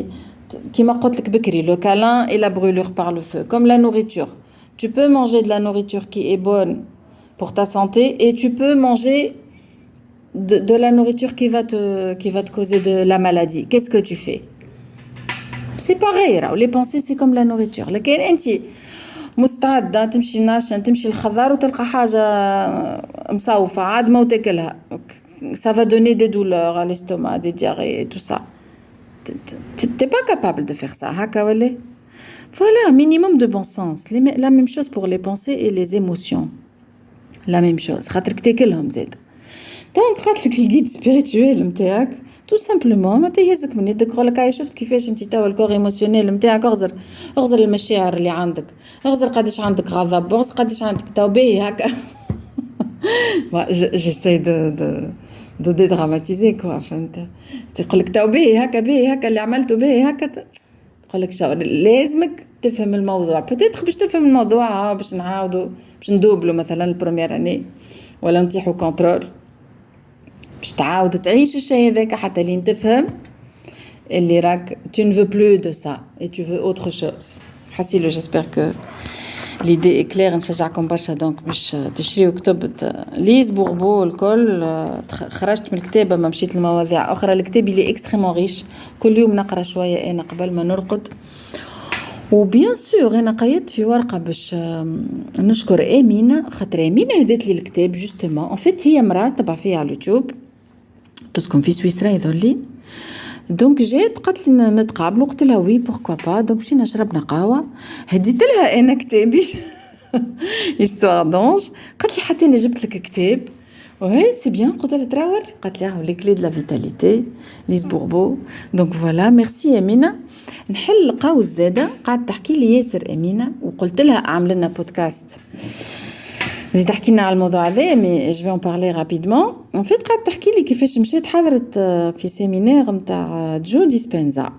qui m'a dit que le câlin et la brûlure par le feu, comme la nourriture. Tu peux manger de la nourriture qui est bonne pour ta santé et tu peux manger de la nourriture qui va te causer de la maladie. Qu'est-ce que tu fais? C'est pareil, les pensées c'est comme la nourriture. لكن انت مستعدة تمشي ناشن تمشي الخضار وتلقى حاجة مصوفة عادمة وتاكلها. Ça va donner des douleurs à l'estomac, des diarrhées et tout ça. T'es pas capable de faire ça, هكا ولا؟ Voilà, un minimum de bon sens. La même chose pour les pensées et les émotions. La même chose. خاطرك تاكلهم زاد. Donc قالت لك الجيد سبيريتويل نتاعك tout simplement ما تيهزك من يدك يقول لك هاي شفت كيفاش انت توا الكور ايموشنيل نتاعك اغزر المشاعر اللي عندك اغزر قداش عندك غضب اغزر قداش عندك توبيه هكا. j'essaie de dédramatiser quoi فهمت تقول لك توبيه هكا به هكا اللي عملته به هكا يقول لك شاور لازمك تفهم الموضوع بتاتخ باش تفهم الموضوع باش نعاودوا باش ندوبلو مثلا البروميير اني ولا نطيحوا كونترول باش تعاود تعيش الشيء هذاك حتى لين تفهم اللي راك tu ne veux plus de ça et tu veux autre chose. حسيلو j'espère que l'idée est claire. نشجعكم برشا دونك باش تشريو كتب ليز بوربو الكل. خرجت من الكتابة ما مشيت لمواضيع أخرى. الكتاب اللي اكستريمون ريش كل يوم نقرأ شوية أنا قبل ما نرقد. وبيان سور أنا قيدت في ورقة باش نشكر أمينة خاطر أمينة هدت لي الكتاب جوستومون. ان فيت هي مرأة تبع فيها على اليوتيوب تسكن في سويسرا يظلي. دونك جات قالت لي نتقابلوا قلت لها وي بوركوا با. دونك مشينا شربنا قهوه هديت لها انا كتابي histoire d'ange. قالت لي حتى انا جبت لك كتاب وهي سي بيان. قلت لها تراور قالت لي لي كلي دو لا فيتاليتي ليز بوربو. دونك فوالا ميرسي امينه. نحل قوس زاده قاعد تحكي لي ياسر امينه وقلت لها اعمل لنا بودكاست زيد تحكي لنا على الموضوع هذا مي جو في ان بارلي رابيدمون. ان فيت قاعد تحكي لي كيفاش مشيت حضرت في سيمينار نتاع جو ديسبنزا.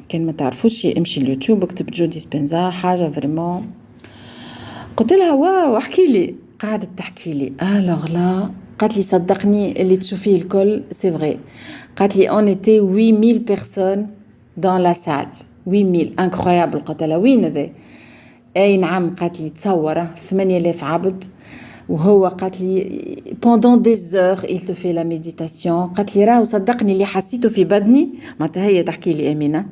كان ما تعرفوش امشي اليوتيوب اكتب جو ديسبنزا حاجه فريمون. قلت لها واو احكي لي. قاعده تحكي لي الوغ لا قالت لي صدقني اللي تشوفيه الكل سي فري. قالت لي اون ايتي 8000 بيرسون دون لا سال 8000 انكرويابل. قلت لها وين هذا؟ اي نعم. قالت لي تصور 8000 عبد وهو قالت لي pendant des heures il te fait la méditation. قالت لي راهو صدقني اللي حسيته في بدني معناتها هي تحكي لي أمينة.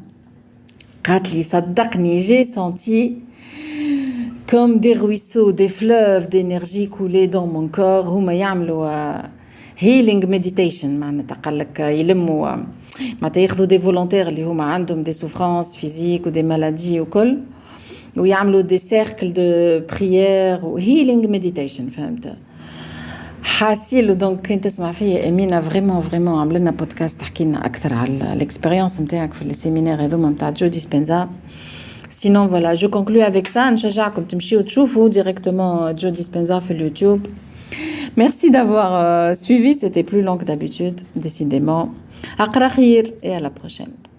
قالت لي صدقني j'ai senti comme des ruisseaux des fleuves d'énergie couler dans mon corps. هما يعملوا healing meditation معناتها قال لك يلموا معناتها ياخذوا des volontaires اللي هما عندهم des souffrances physiques ou des maladies وكل ويعملوا دي سيركل دو بريير وهيلينغ ميديتيشن فهمت. حاسيل دونك كنت تسمع فيا امينه فريمون عمل لنا بودكاست تحكي لنا اكثر على الاكسبيريونس نتاعك في السيمينار هذوما نتاع جو ديسبنزا. سينون فوالا جو كونكلو افيك سا. نشجعكم تمشيو تشوفوا ديريكتومون جو ديسبنزا في اليوتيوب. Merci d'avoir suivi, c'était plus long que d'habitude décidément. اقرا خير et à la prochaine.